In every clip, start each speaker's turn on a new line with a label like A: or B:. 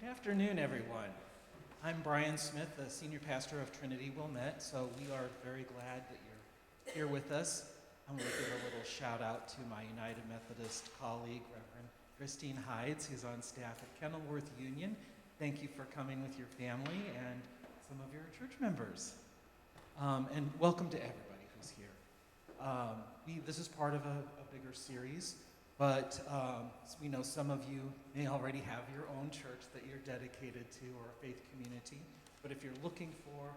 A: Good afternoon, everyone. I'm Brian Smith, the senior pastor of Trinity Wilmette, so we are very glad that you're here with us. I'm going to give a little shout out to my United Methodist colleague, Reverend Christine Hides, who's on staff at Kenilworth Union. Thank you for coming with your family and some of your church members. And welcome to everybody who's here. This is part of a bigger series, but we know some of you may already have your own church that you're dedicated to or a faith community. But if you're looking for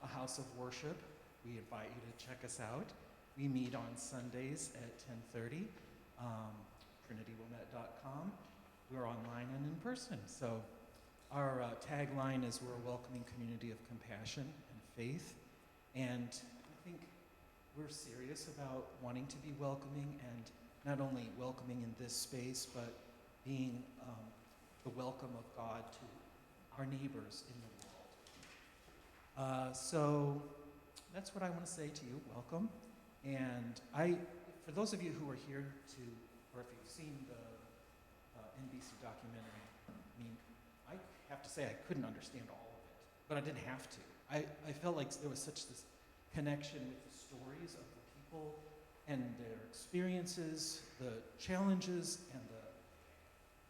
A: a house of worship, we invite you to check us out. We meet on Sundays at 10:30, trinitywilmette.com. We're online and in person. So our tagline is we're a welcoming community of compassion and faith. And I think we're serious about wanting to be welcoming, and not only welcoming in this space, but being the welcome of God to our neighbors in the world. So that's what I want to say to you. Welcome. And for those of you who are here or if you've seen the NBC documentary, I mean, I have to say I couldn't understand all of it, but I didn't have to. I felt like there was such this connection with the stories of the people and their experiences, the challenges and the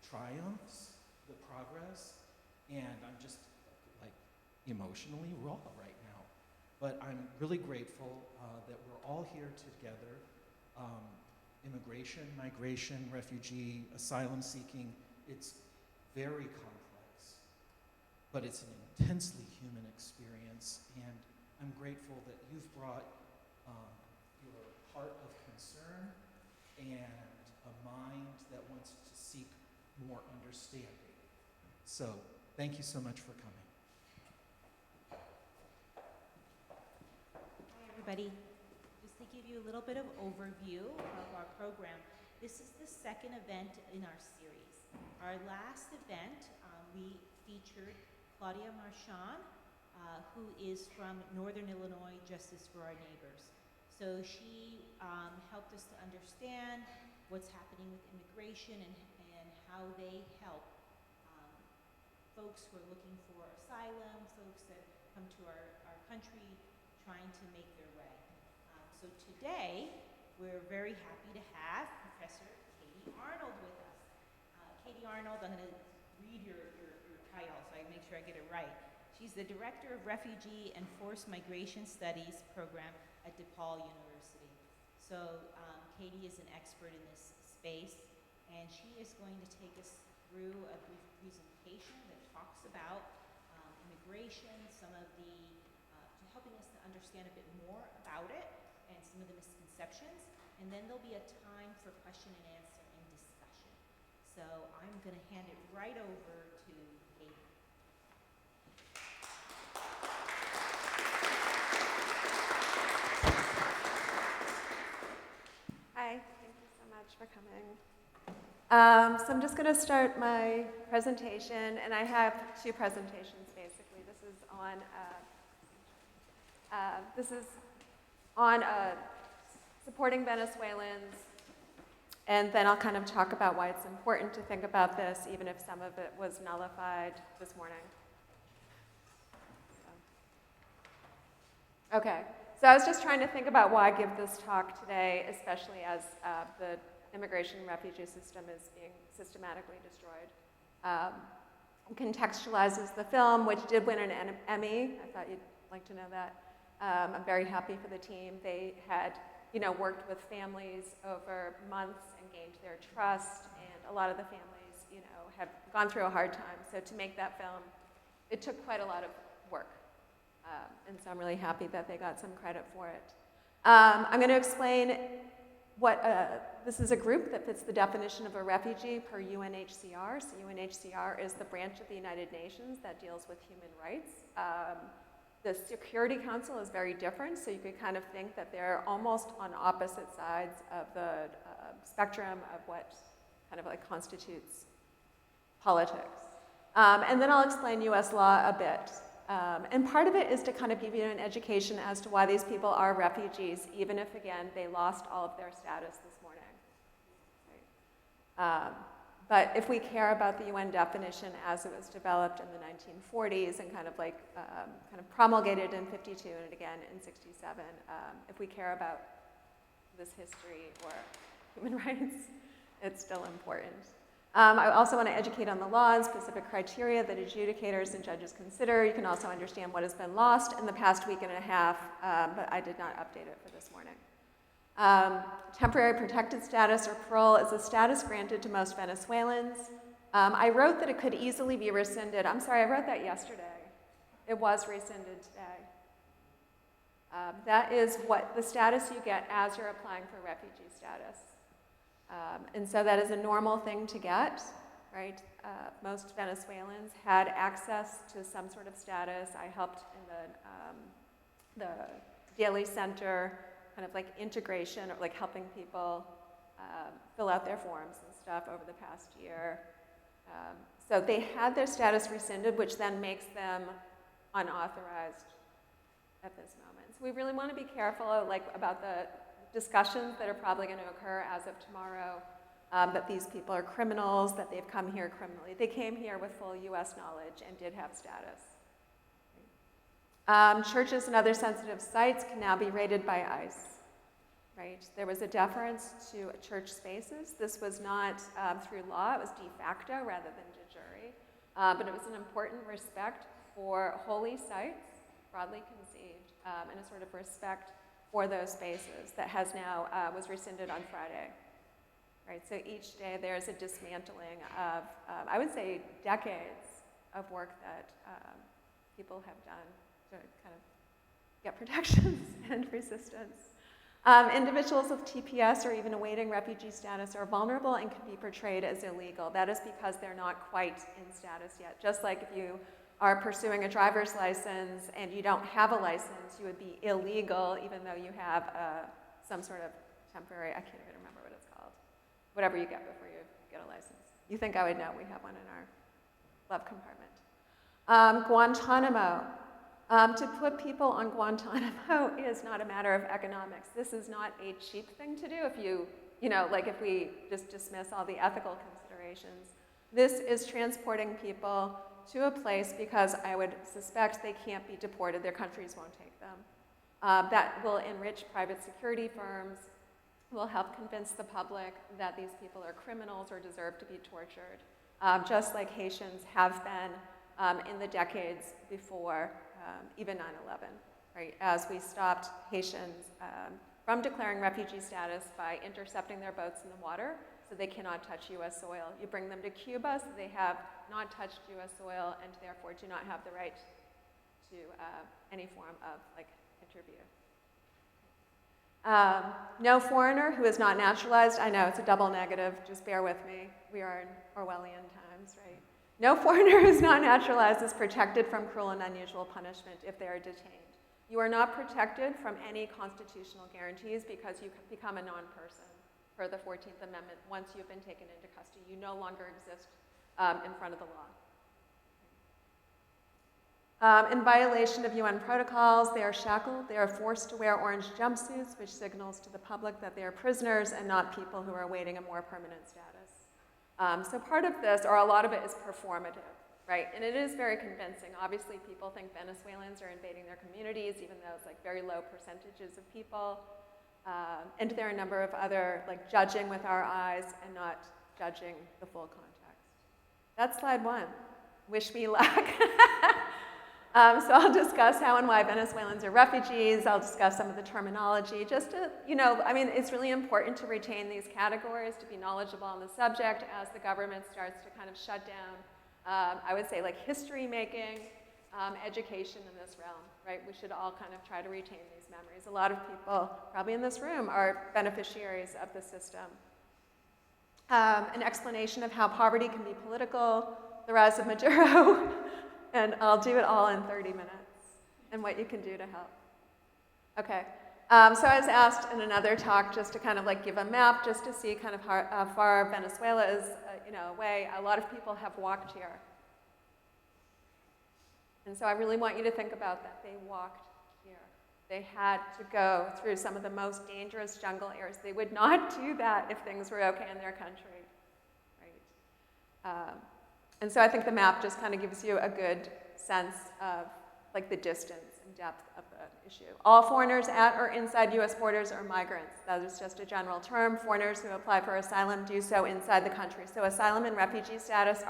A: triumphs, the progress, and I'm just like emotionally raw right now. But I'm really grateful that we're all here together. Immigration, migration, refugee, asylum seeking, it's very complex, but it's an intensely human experience, and I'm grateful that you've brought your heart of concern and a mind that wants to seek more understanding. So, thank you so much for coming.
B: Hi, everybody. Just to give you a little bit of overview of our program, this is the second event in our series. Our last event, we featured Claudia Marchand, who is from Northern Illinois Justice for Our Neighbors. So she helped us to understand what's happening with immigration and how they help folks who are looking for asylum, folks that come to our country trying to make their way. So today, we're very happy to have Professor Katy Arnold with us. Katy Arnold, I'm going to read your title so I make sure I get it right. She's the Director of Refugee and Forced Migration Studies program at DePaul University. So Katy is an expert in this space, and she is going to take us through a brief presentation that talks about immigration, some of the, helping us to understand a bit more about it, and some of the misconceptions, and then there'll be a time for question and answer and discussion. So I'm going to hand it right over to Katy.
C: Hi, thank you so much for coming. So I'm just going to start my presentation, and I have two presentations basically. This is on supporting Venezuelans, and then I'll kind of talk about why it's important to think about this, even if some of it was nullified this morning. Okay, so I was just trying to think about why I give this talk today, especially as the immigration and refugee system is being systematically destroyed. Contextualizes the film, which did win an Emmy. I thought you'd like to know that. I'm very happy for the team. They had, worked with families over months and gained their trust, and a lot of the families, have gone through a hard time. So to make that film, it took quite a lot of work. And so I'm really happy that they got some credit for it. I'm going to explain what, this is a group that fits the definition of a refugee per UNHCR. So UNHCR is the branch of the United Nations that deals with human rights. The Security Council is very different, so you could kind of think that they're almost on opposite sides of the spectrum of what kind of like constitutes politics. And then I'll explain US law a bit. And part of it is to kind of give you an education as to why these people are refugees, even if, again, they lost all of their status this morning. Right? But if we care about the UN definition as it was developed in the 1940s and kind of promulgated in 52 and again in 67, if we care about this history or human rights, it's still important. I also want to educate on the law and specific criteria that adjudicators and judges consider. You can also understand what has been lost in the past week and a half, but I did not update it for this morning. Temporary protected status or parole is a status granted to most Venezuelans. I wrote that it could easily be rescinded. I'm sorry, I wrote that yesterday. It was rescinded today. That is what the status you get as you're applying for refugee status. And so that is a normal thing to get, right? Most Venezuelans had access to some sort of status. I helped in the daily center, kind of like integration, or like helping people fill out their forms and stuff over the past year. So they had their status rescinded, which then makes them unauthorized at this moment. So we really want to be careful about the discussions that are probably going to occur as of tomorrow, that these people are criminals, that they've come here criminally. They came here with full US knowledge and did have status. Churches and other sensitive sites can now be raided by ICE, right? There was a deference to church spaces. This was not through law, it was de facto rather than de jure, but it was an important respect for holy sites, broadly conceived, and a sort of respect for those spaces that has now, was rescinded on Friday, right? So each day there's a dismantling of, I would say, decades of work that people have done to kind of get protections and resistance. Individuals with TPS or even awaiting refugee status are vulnerable and can be portrayed as illegal. That is because they're not quite in status yet. Just like if you are pursuing a driver's license and you don't have a license, you would be illegal even though you have some sort of temporary, I can't even remember what it's called, whatever you get before you get a license. You think I would know, we have one in our glove compartment. Guantanamo. To put people on Guantanamo is not a matter of economics. This is not a cheap thing to do if we just dismiss all the ethical considerations. This is transporting people to a place because I would suspect they can't be deported. Their countries won't take them. That will enrich private security firms, will help convince the public that these people are criminals or deserve to be tortured, just like Haitians have been in the decades before even 9/11, right? As we stopped Haitians from declaring refugee status by intercepting their boats in the water so they cannot touch US soil. You bring them to Cuba so they have not touched US soil and therefore do not have the right to any form of interview. No foreigner who is not naturalized, I know it's a double negative, just bear with me. We are in Orwellian times, right? No foreigner who is not naturalized is protected from cruel and unusual punishment if they are detained. You are not protected from any constitutional guarantees because you become a non-person per the 14th Amendment once you've been taken into custody. You no longer exist in front of the law. In violation of UN protocols, they are shackled. They are forced to wear orange jumpsuits, which signals to the public that they are prisoners and not people who are awaiting a more permanent status. So part of this, or a lot of it, is performative, right? And it is very convincing. Obviously, people think Venezuelans are invading their communities, even though it's very low percentages of people. And there are a number of other, judging with our eyes and not judging the full context. That's slide 1. Wish me luck. So I'll discuss how and why Venezuelans are refugees. I'll discuss some of the terminology just to, it's really important to retain these categories, to be knowledgeable on the subject as the government starts to kind of shut down, I would say, history making, education in this realm, right? We should all kind of try to retain these memories. A lot of people, probably in this room, are beneficiaries of the system. An explanation of how poverty can be political, the rise of Maduro, and I'll do it all in 30 minutes, and what you can do to help. Okay, so I was asked in another talk just to kind of give a map, just to see kind of how far Venezuela is, away. A lot of people have walked here. And so I really want you to think about that. They walked here. They had to go through some of the most dangerous jungle areas. They would not do that if things were okay in their country, right? And so I think the map just kind of gives you a good sense of like the distance and depth of the issue. All foreigners at or inside U.S. borders are migrants. That is just a general term. Foreigners who apply for asylum do so inside the country. So asylum and refugee status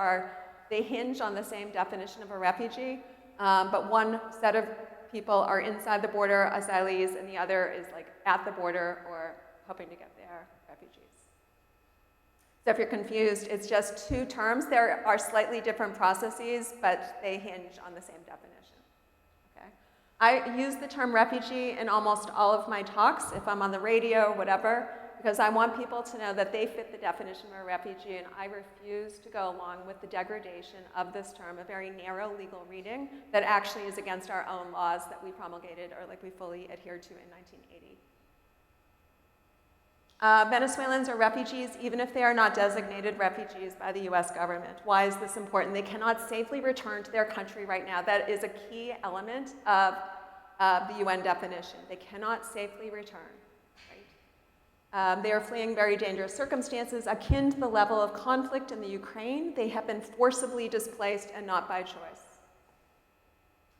C: they hinge on the same definition of a refugee, but one set of people are inside the border, asylees, and the other is like at the border or hoping to get there, refugees. So if you're confused, it's just two terms. There are slightly different processes, but they hinge on the same definition. Okay? I use the term refugee in almost all of my talks, if I'm on the radio, whatever, because I want people to know that they fit the definition of a refugee, and I refuse to go along with the degradation of this term, a very narrow legal reading that actually is against our own laws that we promulgated or like we fully adhered to in 1980. Venezuelans are refugees even if they are not designated refugees by the US government. Why is this important? They cannot safely return to their country right now. That is a key element of the UN definition. They cannot safely return. Right? They are fleeing very dangerous circumstances akin to the level of conflict in the Ukraine. They have been forcibly displaced and not by choice.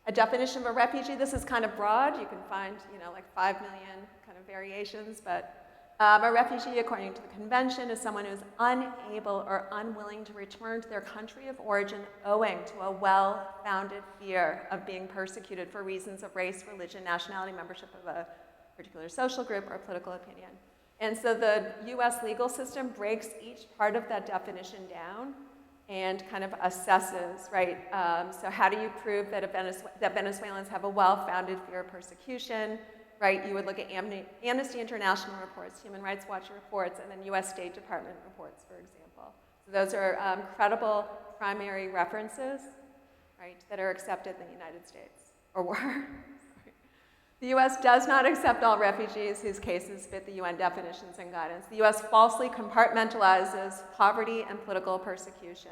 C: A definition of a refugee, this is kind of broad. You can find, like 5 million kind of variations, but a refugee, according to the convention, is someone who is unable or unwilling to return to their country of origin owing to a well-founded fear of being persecuted for reasons of race, religion, nationality, membership of a particular social group, or political opinion. And so the US legal system breaks each part of that definition down and kind of assesses, right? So how do you prove that Venezuelans have a well-founded fear of persecution? Right, you would look at Amnesty International reports, Human Rights Watch reports, and then US State Department reports, for example. So those are credible primary references, right, that are accepted in the United States, or were. The US does not accept all refugees whose cases fit the UN definitions and guidance. The US falsely compartmentalizes poverty and political persecution.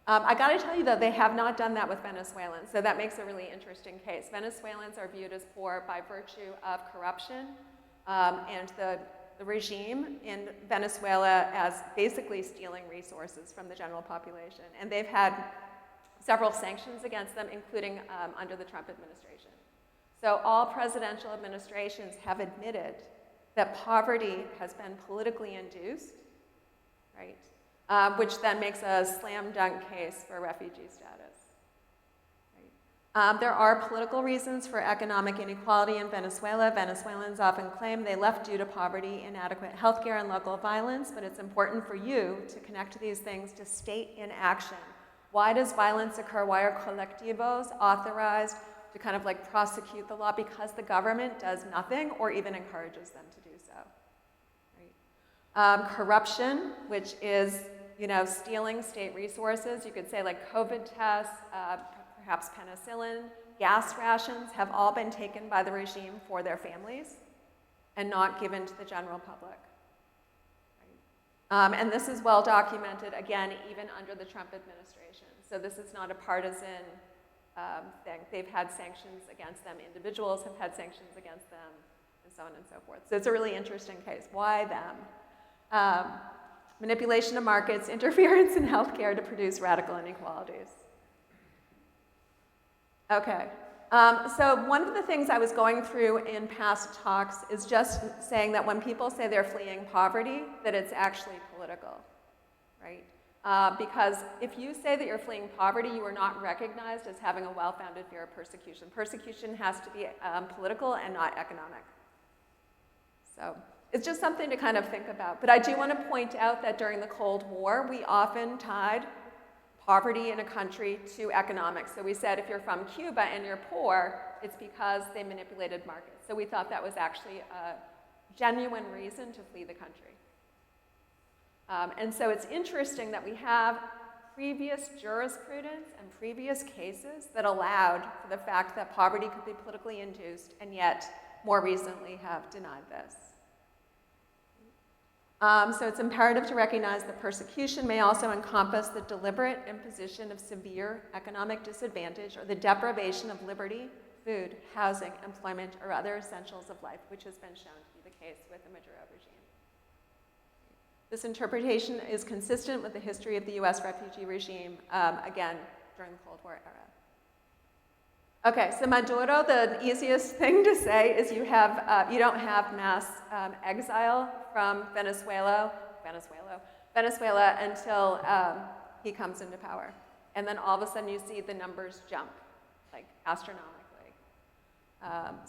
C: I gotta tell you though, they have not done that with Venezuelans, so that makes a really interesting case. Venezuelans are viewed as poor by virtue of corruption and the regime in Venezuela as basically stealing resources from the general population. And they've had several sanctions against them, including under the Trump administration. So all presidential administrations have admitted that poverty has been politically induced, right? Which then makes a slam dunk case for refugee status. Right? There are political reasons for economic inequality in Venezuela. Venezuelans often claim they left due to poverty, inadequate healthcare, and local violence, but it's important for you to connect these things to state inaction. Why does violence occur? Why are colectivos authorized to kind of like prosecute the law? Because the government does nothing or even encourages them to do so. Right? Corruption, which is stealing state resources. You could say like COVID tests, perhaps penicillin, gas rations have all been taken by the regime for their families and not given to the general public. Right? And this is well documented, again, even under the Trump administration. So this is not a partisan thing. They've had sanctions against them. Individuals have had sanctions against them, and so on and so forth. So it's a really interesting case. Why them? Manipulation of markets, interference in healthcare to produce radical inequalities. Okay, so one of the things I was going through in past talks is just saying that when people say they're fleeing poverty, that it's actually political, right? Because if you say that you're fleeing poverty, you are not recognized as having a well-founded fear of persecution. Persecution has to be political and not economic. So it's just something to kind of think about. But I do want to point out that during the Cold War, we often tied poverty in a country to economics. So we said if you're from Cuba and you're poor, it's because they manipulated markets. So we thought that was actually a genuine reason to flee the country. And so it's interesting that we have previous jurisprudence and previous cases that allowed for the fact that poverty could be politically induced, and yet more recently have denied this. So it's imperative to recognize that persecution may also encompass the deliberate imposition of severe economic disadvantage or the deprivation of liberty, food, housing, employment, or other essentials of life, which has been shown to be the case with the Maduro regime. This interpretation is consistent with the history of the US refugee regime, again, during the Cold War era. Okay, so Maduro, the easiest thing to say is you don't have mass exile from Venezuela until he comes into power. And then all of a sudden you see the numbers jump, like astronomically.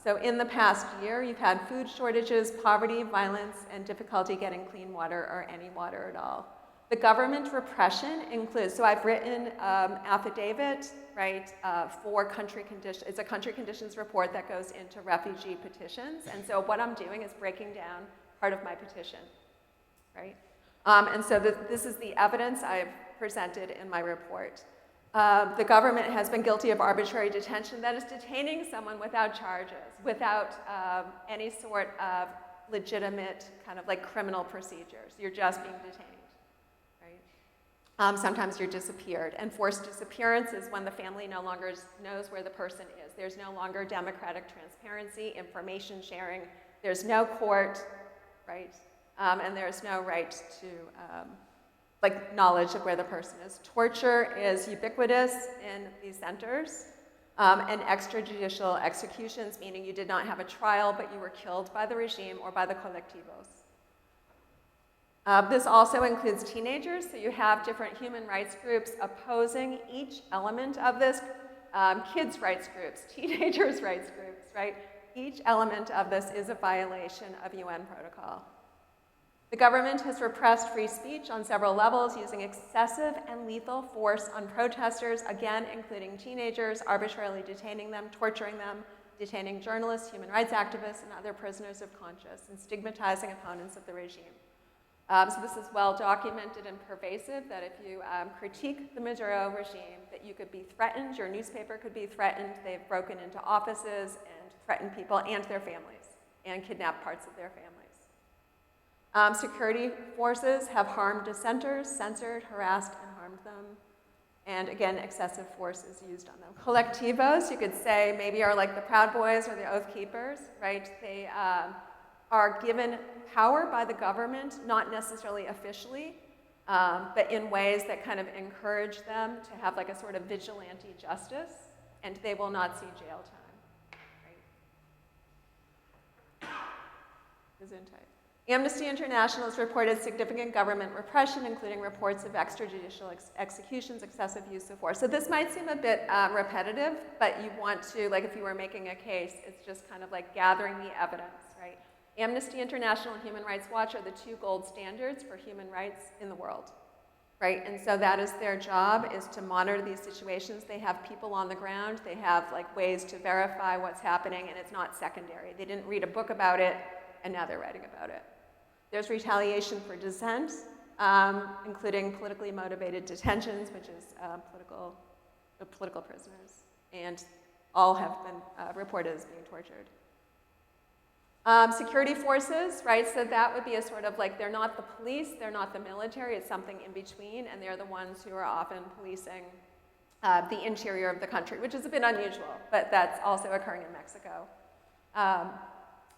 C: So in the past year, you've had food shortages, poverty, violence, and difficulty getting clean water or any water at all. The government repression includes, so I've written affidavit, right, for country conditions. It's a country conditions report that goes into refugee petitions. And so what I'm doing is breaking down part of my petition, right? And so this is the evidence I've presented in my report. The government has been guilty of arbitrary detention, that is detaining someone without charges, without any sort of legitimate kind of like criminal procedures. You're just being detained, right? Sometimes you're disappeared. And forced disappearance is when the family no longer knows where the person is. There's no longer democratic transparency, information sharing. There's no court, right? And there's no right to knowledge of where the person is. Torture is ubiquitous in these centers, and extrajudicial executions, meaning you did not have a trial, but you were killed by the regime or by the colectivos. This also includes teenagers, so you have different human rights groups opposing each element of this. Kids' rights groups, teenagers' rights groups, right? Each element of this is a violation of UN protocol. The government has repressed free speech on several levels, using excessive and lethal force on protesters, again, including teenagers, arbitrarily detaining them, torturing them, detaining journalists, human rights activists, and other prisoners of conscience, and stigmatizing opponents of the regime. So this is well documented and pervasive, that if you critique the Maduro regime, that you could be threatened, your newspaper could be threatened. They've broken into offices and threatened people and their families, and kidnapped parts of their families. Security forces have harmed dissenters, censored, harassed, and harmed them. And again, excessive force is used on them. Colectivos, you could say, maybe are like the Proud Boys or the Oath Keepers, right? They are given power by the government, not necessarily officially, but in ways that kind of encourage them to have like a sort of vigilante justice, and they will not see jail time, right? Gesundheit. Amnesty International has reported significant government repression, including reports of extrajudicial executions, excessive use of force. So this might seem a bit repetitive, but you want to, like if you were making a case, it's just kind of like gathering the evidence, right? Amnesty International and Human Rights Watch are the two gold standards for human rights in the world, right? And so that is their job, is to monitor these situations. They have people on the ground. They have like ways to verify what's happening, and it's not secondary. They didn't read a book about it, and now they're writing about it. There's retaliation for dissent, including politically motivated detentions, which is political prisoners, and all have been reported as being tortured. Security forces, right, so that would be a sort of like, they're not the police, they're not the military, it's something in between, and they're the ones who are often policing the interior of the country, which is a bit unusual, but that's also occurring in Mexico.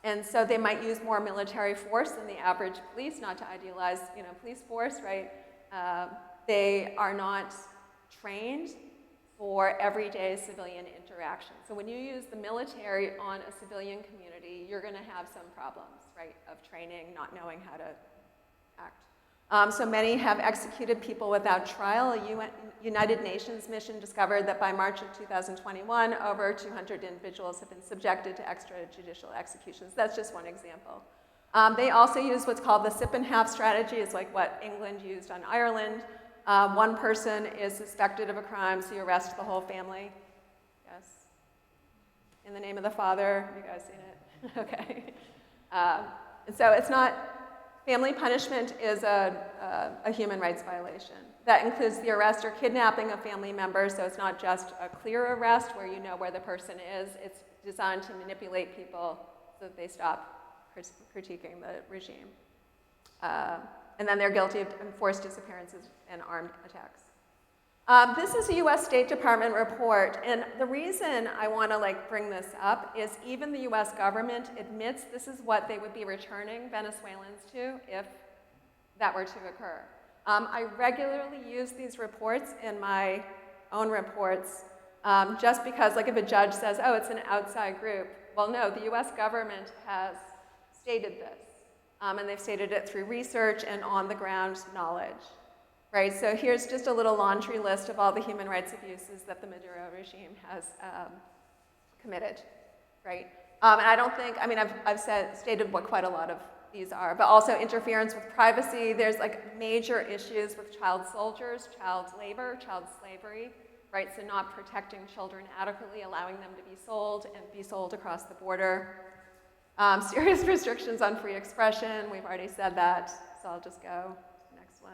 C: And so they might use more military force than the average police, not to idealize, police force, right? They are not trained for everyday civilian interaction. So when you use the military on a civilian community, you're going to have some problems, right, of training, not knowing how to act. So many have executed people without trial. A United Nations mission discovered that by March of 2021, over 200 individuals have been subjected to extrajudicial executions. That's just one example. They also use what's called the sip and half strategy. It's like what England used on Ireland. One person is suspected of a crime, so you arrest the whole family. Yes? In the name of the Father. You guys seen it? Okay. And so it's not, family punishment is a human rights violation. That includes the arrest or kidnapping of family members, so it's not just a clear arrest where you know where the person is. It's designed to manipulate people so that they stop critiquing the regime. And then they're guilty of enforced disappearances and armed attacks. This is a US State Department report, and the reason I want to bring this up is even the US government admits this is what they would be returning Venezuelans to if that were to occur. I regularly use these reports in my own reports just because, like, if a judge says, oh, it's an outside group, well, no, the US government has stated this, and they've stated it through research and on-the-ground knowledge, right? So here's just a little laundry list of all the human rights abuses that the Maduro regime has committed, right? And I don't think, I mean, I've stated what quite a lot of these are, but also interference with privacy. There's like major issues with child soldiers, child labor, child slavery, right? So not protecting children adequately, allowing them to be sold and be sold across the border. Serious restrictions on free expression, we've already said that, so I'll just go to the next one.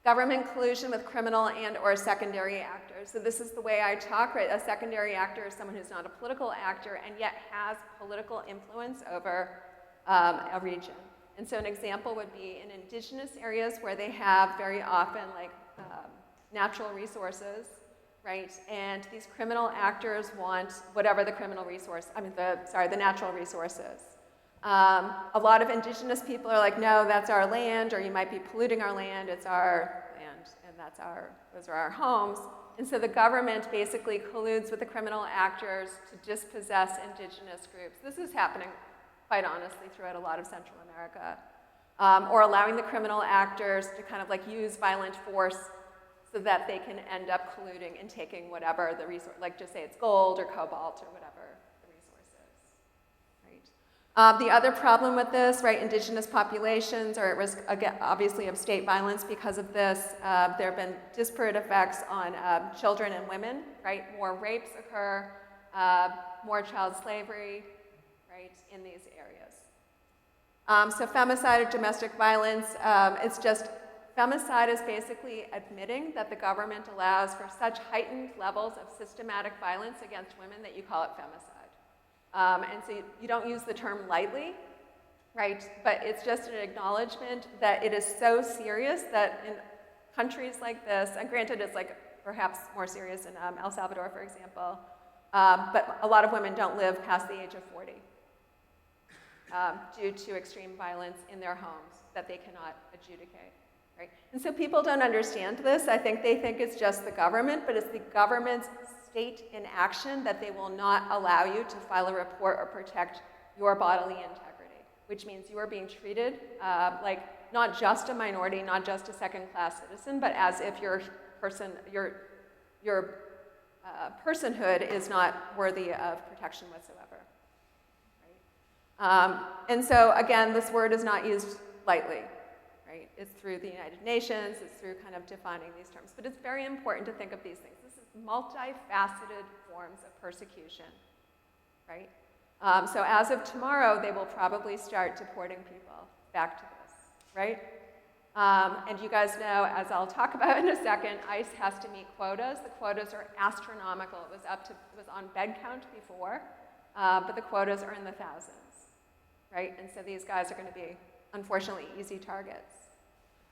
C: Government collusion with criminal and or secondary actors. So this is the way I talk, right? A secondary actor is someone who's not a political actor and yet has political influence over a region. And so an example would be in indigenous areas where they have very often like natural resources, right? And these criminal actors want whatever the criminal resource, the natural resources. A lot of indigenous people are like, no, that's our land, or you might be polluting our land, it's our land, and those are our homes. And so the government basically colludes with the criminal actors to dispossess indigenous groups. This is happening, quite honestly, throughout a lot of Central America. Or allowing the criminal actors to kind of like use violent force so that they can end up colluding and taking whatever the resource, like just say it's gold or cobalt or whatever the resource is, right? The other problem with this, right, indigenous populations are at risk, again, obviously, of state violence because of this. There have been disparate effects on children and women, right? More rapes occur, more child slavery, right, in these areas. So femicide or domestic violence, it's just, femicide is basically admitting that the government allows for such heightened levels of systematic violence against women that you call it femicide. And so you don't use the term lightly, right? But it's just an acknowledgement that it is so serious that in countries like this, and granted it's like perhaps more serious in El Salvador, for example, but a lot of women don't live past the age of 40 due to extreme violence in their homes that they cannot adjudicate. Right? And so people don't understand this. I think they think it's just the government, but it's the government's state inaction that they will not allow you to file a report or protect your bodily integrity, which means you are being treated like not just a minority, not just a second-class citizen, but as if your personhood is not worthy of protection whatsoever. Right? And so again, this word is not used lightly. Right? It's through the United Nations, it's through kind of defining these terms. But it's very important to think of these things. This is multifaceted forms of persecution, right? So as of tomorrow, they will probably start deporting people back to this, right? And you guys know, as I'll talk about in a second, ICE has to meet quotas. The quotas are astronomical. It was on bed count before, but the quotas are in the thousands, right? And so these guys are going to be, unfortunately, easy targets.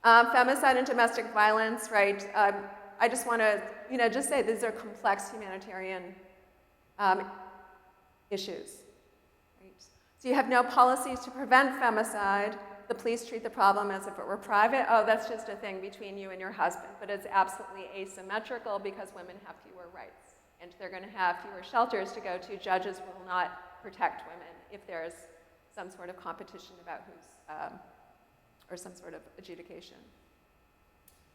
C: Femicide and domestic violence, right? I just want to, just say these are complex humanitarian issues. Right? So you have no policies to prevent femicide. The police treat the problem as if it were private. Oh, that's just a thing between you and your husband. But it's absolutely asymmetrical because women have fewer rights. And they're going to have fewer shelters to go to. Judges will not protect women if there's some sort of competition about who's or some sort of adjudication.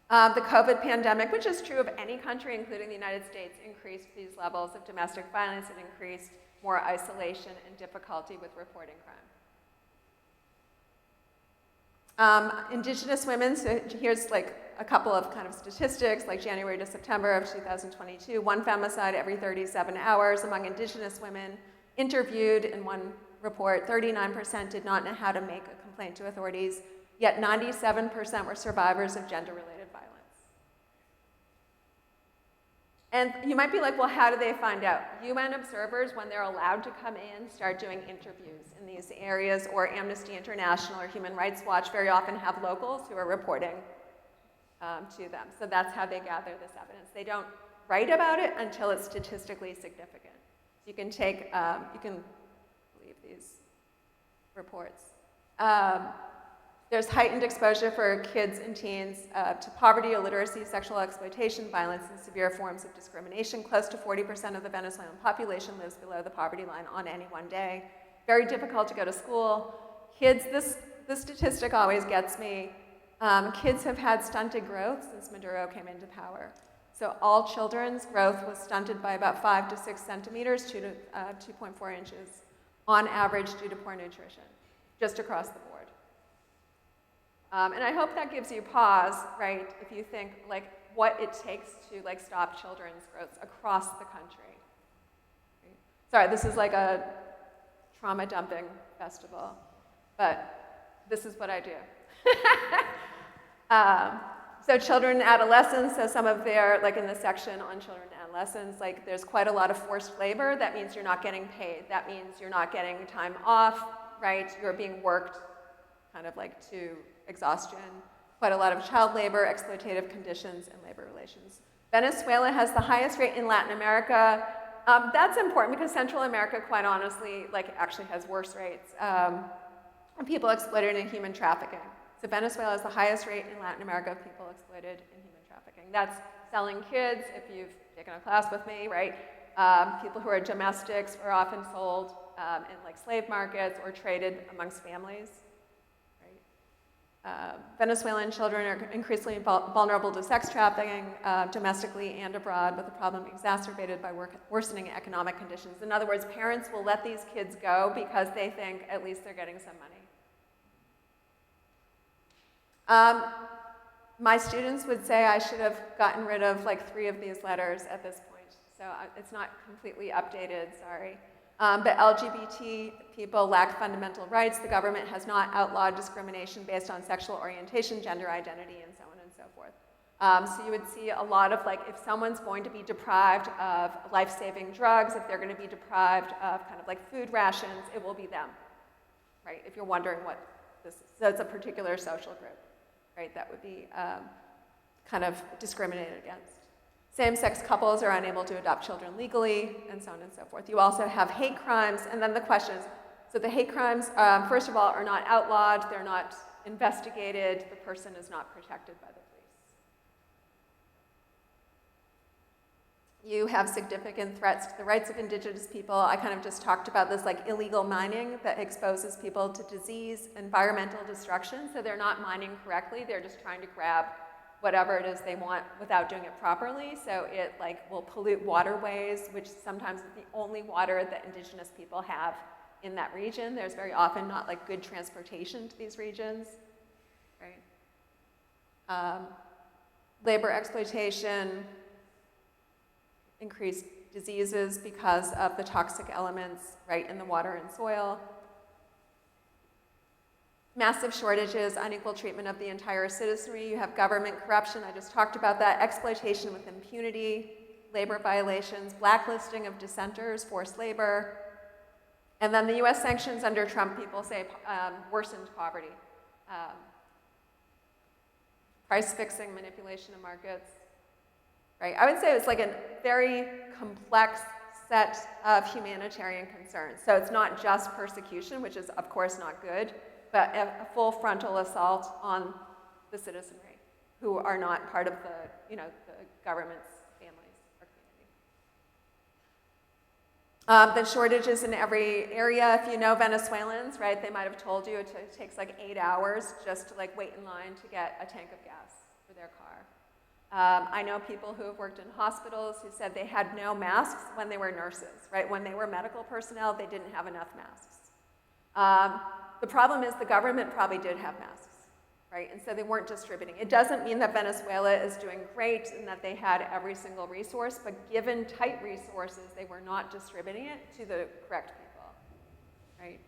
C: The COVID pandemic, which is true of any country, including the United States, increased these levels of domestic violence and increased more isolation and difficulty with reporting crime. Indigenous women, so here's like a couple of kind of statistics, like January to September of 2022, one femicide every 37 hours among Indigenous women interviewed in one report. 39% did not know how to make a complaint to authorities. Yet 97% were survivors of gender-related violence. And you might be like, well, how do they find out? UN observers, when they're allowed to come in, start doing interviews in these areas, or Amnesty International or Human Rights Watch very often have locals who are reporting to them. So that's how they gather this evidence. They don't write about it until it's statistically significant. So you can believe these reports. There's heightened exposure for kids and teens to poverty, illiteracy, sexual exploitation, violence, and severe forms of discrimination. Close to 40% of the Venezuelan population lives below the poverty line on any one day. Very difficult to go to school. Kids, this statistic always gets me. Kids have had stunted growth since Maduro came into power. So all children's growth was stunted by about 5 to 6 centimeters, 2 to 2.4 inches, on average due to poor nutrition, just across the board. And I hope that gives you pause, right, if you think like what it takes to like stop children's growth across the country. Right? Sorry, this is like a trauma dumping festival, but this is what I do. So children and adolescents, so some of their, like in the section on children and adolescents, like there's quite a lot of forced labor. That means you're not getting paid. That means you're not getting time off, right? You're being worked kind of like to exhaustion. Quite a lot of child labor, exploitative conditions, and labor relations. Venezuela has the highest rate in Latin America. That's important because Central America, quite honestly, like actually has worse rates. People exploited in human trafficking. So Venezuela has the highest rate in Latin America of people exploited in human trafficking. That's selling kids, if you've taken a class with me, right? People who are domestics are often sold in like slave markets or traded amongst families. Venezuelan children are increasingly vulnerable to sex trafficking domestically and abroad, with the problem exacerbated by worsening economic conditions. In other words, parents will let these kids go because they think at least they're getting some money. My students would say I should have gotten rid of like 3 of these letters at this point, so it's not completely updated, sorry. But LGBT people lack fundamental rights. The government has not outlawed discrimination based on sexual orientation, gender identity, and so on and so forth. So you would see a lot of like, if someone's going to be deprived of life-saving drugs, if they're going to be deprived of kind of like food rations, it will be them, right? If you're wondering what this is. So it's a particular social group, right, that would be kind of discriminated against. Same-sex couples are unable to adopt children legally, and so on and so forth. You also have hate crimes, and then the question is, so the hate crimes, first of all, are not outlawed, they're not investigated, the person is not protected by the police. You have significant threats to the rights of indigenous people. I kind of just talked about this like illegal mining that exposes people to disease, environmental destruction, so they're not mining correctly, they're just trying to grab whatever it is they want without doing it properly. So it like will pollute waterways, which sometimes is the only water that indigenous people have in that region. There's very often not like good transportation to these regions, right? Labor exploitation, increased diseases because of the toxic elements, right, in the water and soil. Massive shortages, unequal treatment of the entire citizenry. You have government corruption, I just talked about that. Exploitation with impunity, labor violations, blacklisting of dissenters, forced labor. And then the US sanctions under Trump, people say, worsened poverty. Price fixing, manipulation of markets, right? I would say it's like a very complex set of humanitarian concerns. So it's not just persecution, which is of course not good, but a full frontal assault on the citizenry who are not part of the, the government's families or community. The shortages in every area. If you know Venezuelans, right, they might have told you it takes like 8 hours just to like wait in line to get a tank of gas for their car. I know people who have worked in hospitals who said they had no masks when they were nurses, right? When they were medical personnel, they didn't have enough masks. The problem is the government probably did have masks, right? And so they weren't distributing. It doesn't mean that Venezuela is doing great and that they had every single resource, but given tight resources, they were not distributing it to the correct people, right?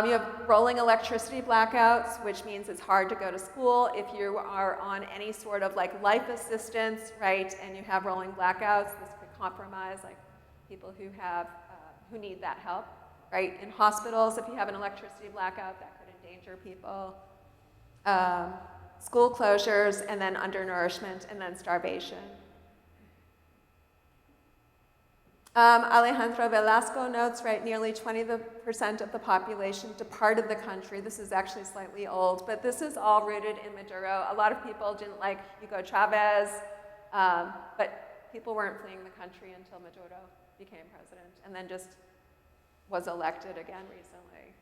C: You have rolling electricity blackouts, which means it's hard to go to school. If you are on any sort of like life assistance, right, and you have rolling blackouts, this could compromise like people who have, who need that help. Right, in hospitals, if you have an electricity blackout, that could endanger people. School closures, and then undernourishment, and then starvation. Alejandro Velasco notes, right, nearly 20% of the population departed the country. This is actually slightly old, but this is all rooted in Maduro. A lot of people didn't like Hugo Chavez, but people weren't fleeing the country until Maduro became president and then just was elected again recently.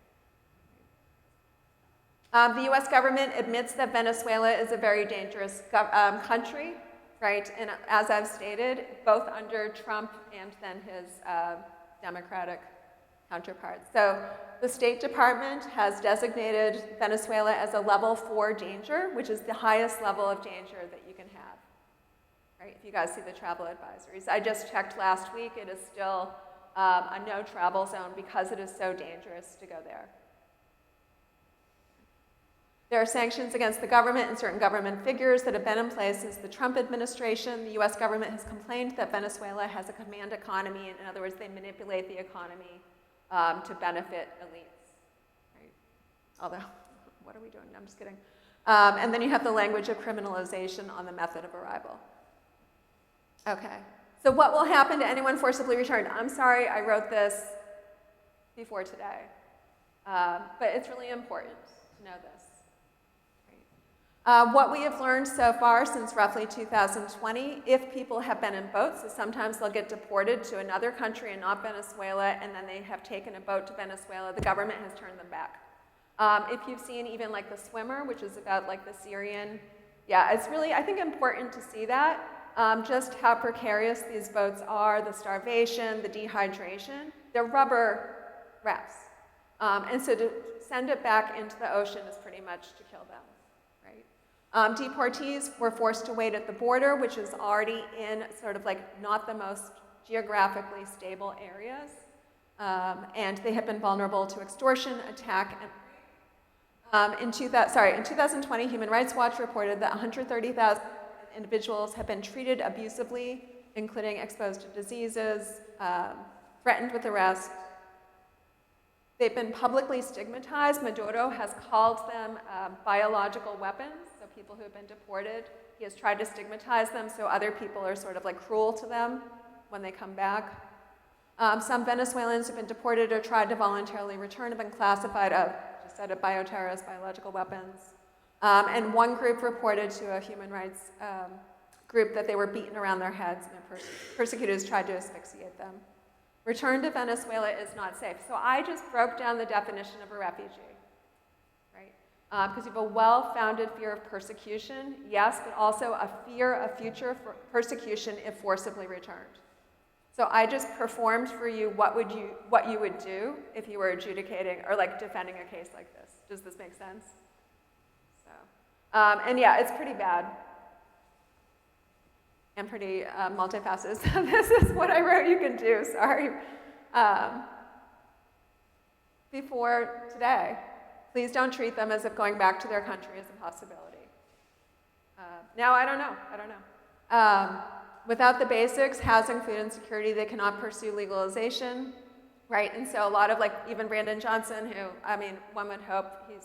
C: The US government admits that Venezuela is a very dangerous country, right? And as I've stated, both under Trump and then his Democratic counterparts. So the State Department has designated Venezuela as a level 4 danger, which is the highest level of danger that you can have, right? If you guys see the travel advisories. I just checked last week, it is still a no travel zone because it is so dangerous to go there. There are sanctions against the government and certain government figures that have been in place since the Trump administration. The US government has complained that Venezuela has a command economy. In other words, they manipulate the economy to benefit elites. Right? Although, what are we doing? I'm just kidding. And then you have the language of criminalization on the method of arrival. Okay, so what will happen to anyone forcibly returned? I'm sorry I wrote this before today, but it's really important to know this. What we have learned so far since roughly 2020, if people have been in boats, so sometimes they'll get deported to another country and not Venezuela, and then they have taken a boat to Venezuela, the government has turned them back. If you've seen even like The Swimmer, which is about like the Syrian, yeah, it's really, I think, important to see that, just how precarious these boats are, the starvation, the dehydration. They're rubber rafts. And so to send it back into the ocean is pretty much to kill them. Deportees were forced to wait at the border, which is already in sort of like not the most geographically stable areas. And they have been vulnerable to extortion, attack, and in 2020, Human Rights Watch reported that 130,000 individuals have been treated abusively, including exposed to diseases, threatened with arrest. They've been publicly stigmatized. Maduro has called them biological weapons. People who have been deported, he has tried to stigmatize them so other people are sort of like cruel to them when they come back. Some Venezuelans who've been deported or tried to voluntarily return have been classified as, just said, bioterrorists, biological weapons. And one group reported to a human rights group that they were beaten around their heads and their persecutors tried to asphyxiate them. Return to Venezuela is not safe. So I just broke down the definition of a refugee. Because you have a well-founded fear of persecution, yes, but also a fear of future persecution if forcibly returned. So I just performed for you what you would do if you were adjudicating or like defending a case like this. Does this make sense? So, and yeah, it's pretty bad and pretty multifaceted. So this is what I wrote you can do. Sorry. Before today. Please don't treat them as if going back to their country is a possibility. Now, I don't know. Without the basics, housing, food, and security, they cannot pursue legalization, right? And so a lot of like, even Brandon Johnson, who, I mean, one would hope he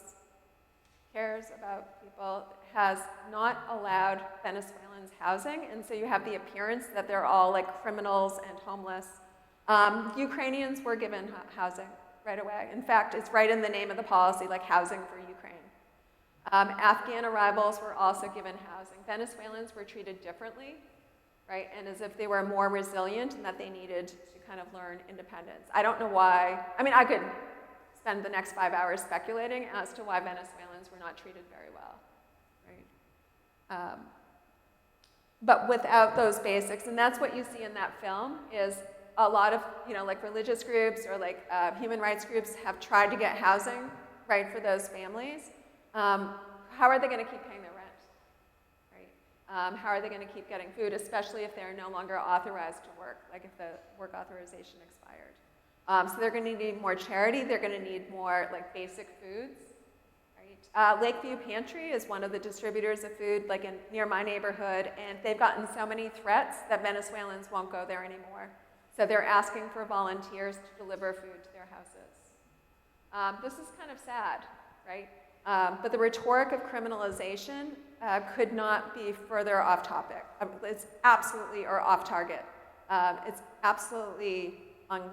C: cares about people, has not allowed Venezuelans housing. And so you have the appearance that they're all like criminals and homeless. Ukrainians were given housing right away. In fact, it's right in the name of the policy, like housing for Ukraine. Afghan arrivals were also given housing. Venezuelans were treated differently, right? And as if they were more resilient and that they needed to kind of learn independence. I don't know why. I mean, I could spend the next 5 hours speculating as to why Venezuelans were not treated very well, right? But without those basics, and that's what you see in that film, is a lot of, like religious groups or like human rights groups have tried to get housing, right, for those families. How are they going to keep paying their rent, right? How are they going to keep getting food, especially if they're no longer authorized to work, like if the work authorization expired? So they're going to need more charity. They're going to need more like basic foods, right? Lakeview Pantry is one of the distributors of food, like near my neighborhood, and they've gotten so many threats that Venezuelans won't go there anymore. So they're asking for volunteers to deliver food to their houses. This is kind of sad, right? But the rhetoric of criminalization could not be further off topic. It's absolutely or off target. It's absolutely untrue,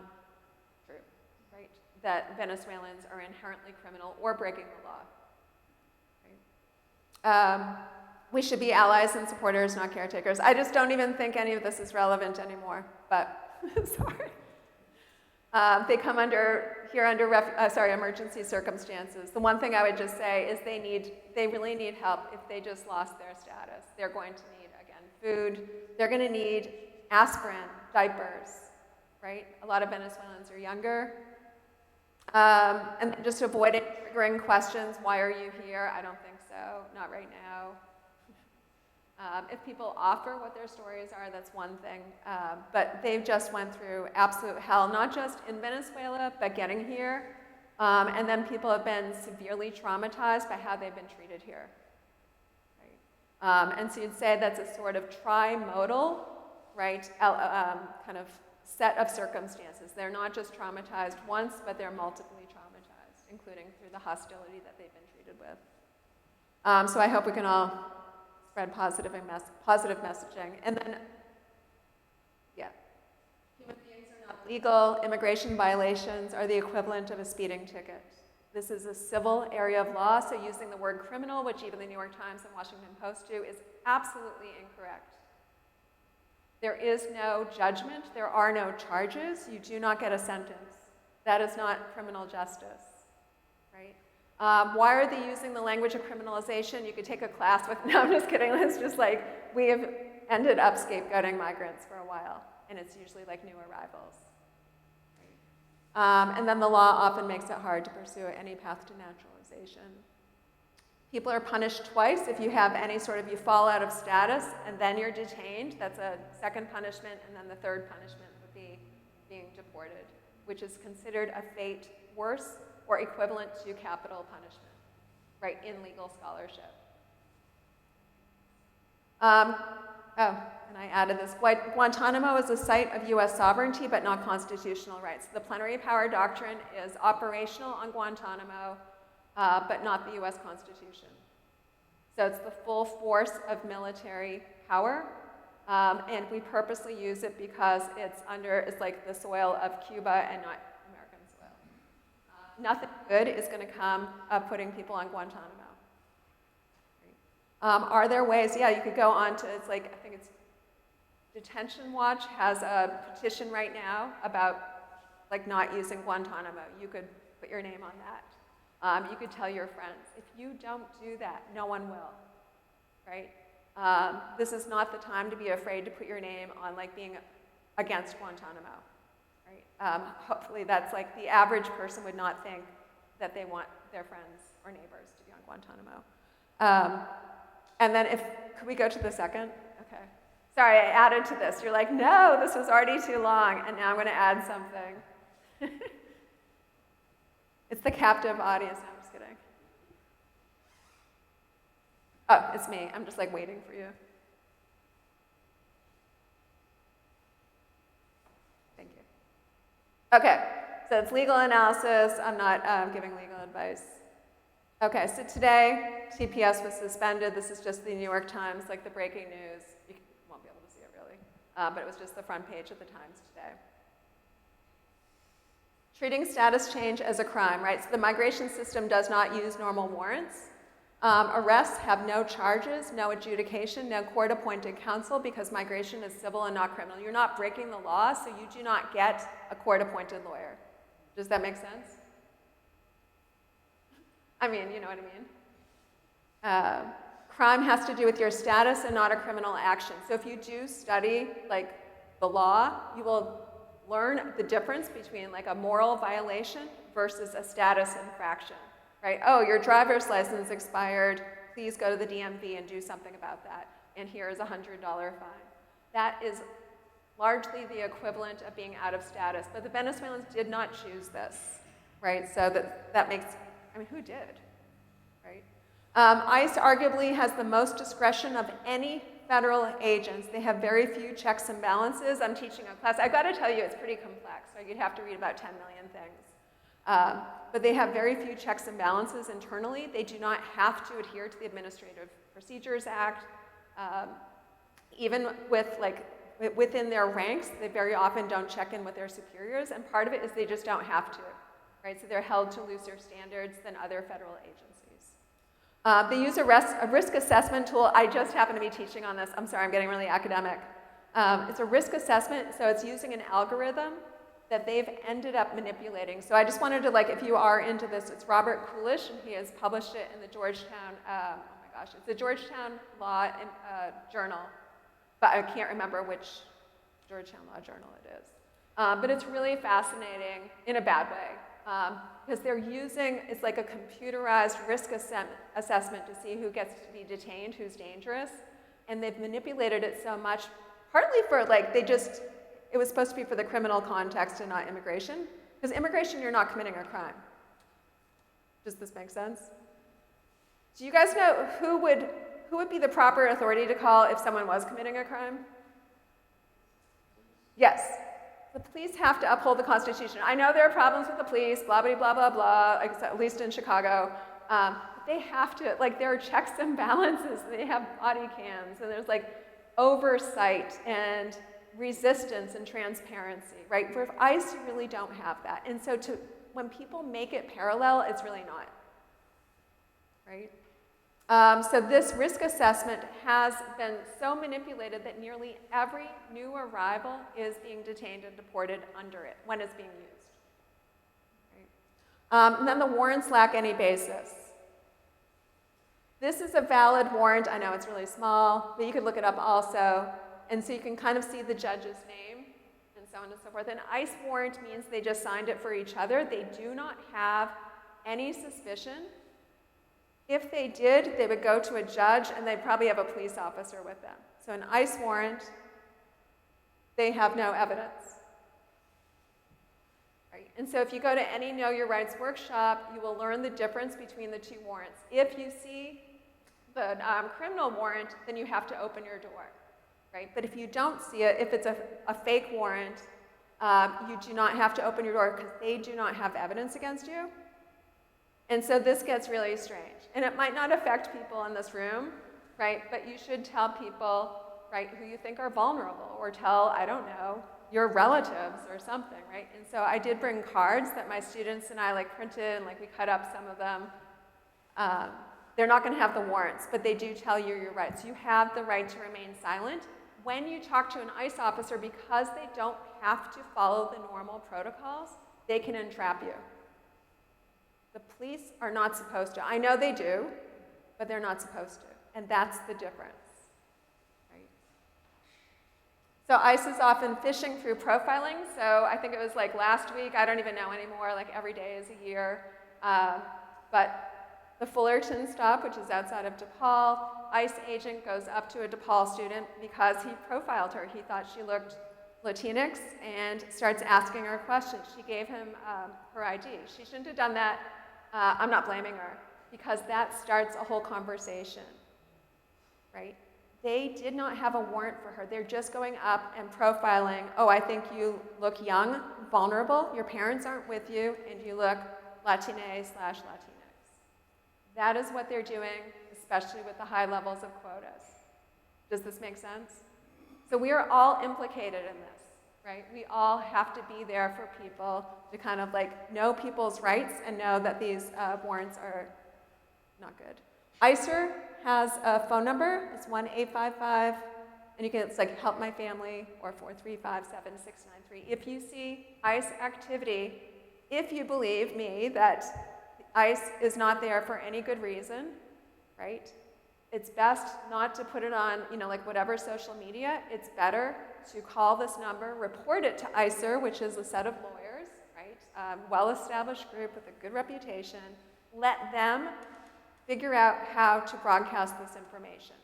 C: right? That Venezuelans are inherently criminal or breaking the law. Right? We should be allies and supporters, not caretakers. I just don't even think any of this is relevant anymore, but sorry. They come under emergency circumstances. The one thing I would just say is they really need help if they just lost their status. They're going to need, again, food. They're going to need aspirin, diapers, right? A lot of Venezuelans are younger. And just avoiding triggering questions, why are you here? I don't think so, not right now. If people offer what their stories are, that's one thing. But they've just went through absolute hell, not just in Venezuela, but getting here. And then people have been severely traumatized by how they've been treated here. Right? And so you'd say that's a sort of trimodal, right, kind of set of circumstances. They're not just traumatized once, but they're multiply traumatized, including through the hostility that they've been treated with. So I hope we can all spread positive messaging. And then, yeah, human beings are not legal. Immigration violations are the equivalent of a speeding ticket. This is a civil area of law, so using the word criminal, which even the New York Times and Washington Post do, is absolutely incorrect. There is no judgment. There are no charges. You do not get a sentence. That is not criminal justice. Why are they using the language of criminalization? You could take a class with, no, I'm just kidding. It's just like, we have ended up scapegoating migrants for a while, and it's usually like new arrivals. Right? And then the law often makes it hard to pursue any path to naturalization. People are punished twice. If you have any sort of, you fall out of status, and then you're detained, that's a second punishment, and then the third punishment would be being deported, which is considered a fate worse or equivalent to capital punishment, right, in legal scholarship. And I added this. Guantanamo is a site of US sovereignty, but not constitutional rights. The plenary power doctrine is operational on Guantanamo, but not the US Constitution. So it's the full force of military power, and we purposely use it because it's like the soil of Cuba and not nothing good is going to come of putting people on Guantanamo. Are there ways? Yeah, you could go on to, it's like, I think it's Detention Watch has a petition right now about like not using Guantanamo. You could put your name on that. You could tell your friends. If you don't do that, no one will, right? This is not the time to be afraid to put your name on like being against Guantanamo. Hopefully that's like the average person would not think that they want their friends or neighbors to be on Guantanamo. And then could we go to the second? Okay. Sorry, I added to this. You're like, no, this was already too long, and now I'm going to add something. It's the captive audience. No, I'm just kidding. Oh, it's me. I'm just like waiting for you. Okay, so it's legal analysis. I'm not giving legal advice. Okay, so today, TPS was suspended. This is just the New York Times, like the breaking news. You won't be able to see it really, but it was just the front page of the Times today. Treating status change as a crime, right? So the migration system does not use normal warrants. Arrests have no charges, no adjudication, no court-appointed counsel because migration is civil and not criminal. You're not breaking the law, so you do not get a court-appointed lawyer. Does that make sense? I mean, you know what I mean? Crime has to do with your status and not a criminal action. So if you do study like the law, you will learn the difference between like a moral violation versus a status infraction. Right? Oh, your driver's license expired. Please go to the DMV and do something about that. And here is a $100 fine. That is largely the equivalent of being out of status. But the Venezuelans did not choose this, right? So that makes, I mean, who did, right? ICE arguably has the most discretion of any federal agents. They have very few checks and balances. I'm teaching a class. I've got to tell you, it's pretty complex. Right? You'd have to read about 10 million things. But they have very few checks and balances internally. They do not have to adhere to the Administrative Procedures Act. Even with like within their ranks, they very often don't check in with their superiors, and part of it is they just don't have to, right? So they're held to looser standards than other federal agencies. They use a risk assessment tool. I just happen to be teaching on this. I'm sorry, I'm getting really academic. It's a risk assessment, so it's using an algorithm that they've ended up manipulating. So I just wanted to, like, if you are into this, it's Robert Coolish, and he has published it in the Georgetown, oh my gosh, it's the Georgetown Law Journal, but I can't remember which Georgetown Law Journal it is. But it's really fascinating in a bad way, because they're using, it's like a computerized risk assessment to see who gets to be detained, who's dangerous, and they've manipulated it so much, partly for, like, it was supposed to be for the criminal context and not immigration, because immigration, you're not committing a crime. Does this make sense? Do you guys know who would be the proper authority to call if someone was committing a crime? Yes. The police have to uphold the Constitution. I know there are problems with the police, blah, blah, blah, blah, blah, at least in Chicago. But they have to, like, there are checks and balances. They have body cams, and there's, like, oversight and resistance and transparency, right? For ICE, you really don't have that. And so when people make it parallel, it's really not, right? So this risk assessment has been so manipulated that nearly every new arrival is being detained and deported under it when it's being used. Right? And then the warrants lack any basis. This is a valid warrant. I know it's really small, but you could look it up also. And so you can kind of see the judge's name and so on and so forth. An ICE warrant means they just signed it for each other. They do not have any suspicion. If they did, they would go to a judge, and they'd probably have a police officer with them. So an ICE warrant, they have no evidence. Right? And so if you go to any Know Your Rights workshop, you will learn the difference between the two warrants. If you see the criminal warrant, then you have to open your door. Right? But if you don't see it, if it's a fake warrant, you do not have to open your door because they do not have evidence against you. And so this gets really strange. And it might not affect people in this room, right? But you should tell people, right, who you think are vulnerable, or tell, I don't know, your relatives or something, right? And so I did bring cards that my students and I, like, printed, and, like, we cut up some of them. They're not going to have the warrants, but they do tell you your rights. You have the right to remain silent. When you talk to an ICE officer, because they don't have to follow the normal protocols, they can entrap you. The police are not supposed to. I know they do, but they're not supposed to. And that's the difference. Right? So ICE is often fishing through profiling. So I think it was like last week, I don't even know anymore, like every day is a year. But the Fullerton stop, which is outside of DePaul, ICE agent goes up to a DePaul student because he profiled her. He thought she looked Latinx and starts asking her questions. She gave him her ID. She shouldn't have done that. I'm not blaming her, because that starts a whole conversation, right? They did not have a warrant for her. They're just going up and profiling, oh, I think you look young, vulnerable, your parents aren't with you, and you look Latine/Latinx. That is what they're doing, especially with the high levels of quotas. Does this make sense? So we are all implicated in this, right? We all have to be there for people to kind of, like, know people's rights and know that these warrants are not good. ICER has a phone number. It's 1-855, and you can, it's like Help My Family or 435-7693. If you see ICE activity, if you believe me that ICE is not there for any good reason, right? It's best not to put it on, you know, like whatever social media. It's better to call this number, report it to ICER, which is a set of lawyers, right? Well-established group with a good reputation. Let them figure out how to broadcast this information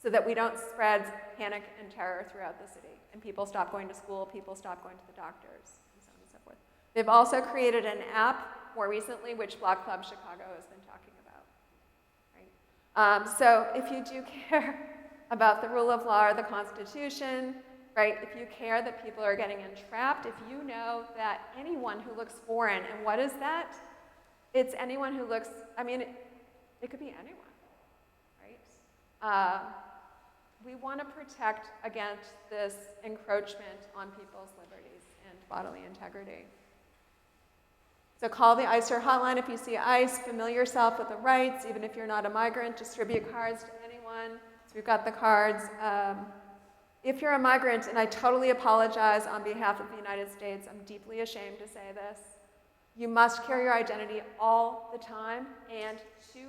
C: so that we don't spread panic and terror throughout the city. And people stop going to school, people stop going to the doctors, and so on and so forth. They've also created an app more recently, which Block Club Chicago has been talking about. Right? So if you do care about the rule of law or the Constitution, right, if you care that people are getting entrapped, if you know that anyone who looks foreign, and what is that? It's anyone who looks, I mean, it could be anyone, right? we want to protect against this encroachment on people's liberties and bodily integrity. So call the ICER hotline if you see ICE, familiar yourself with the rights, even if you're not a migrant, distribute cards to anyone. So we've got the cards. If you're a migrant, and I totally apologize on behalf of the United States, I'm deeply ashamed to say this, you must carry your identity all the time, and 2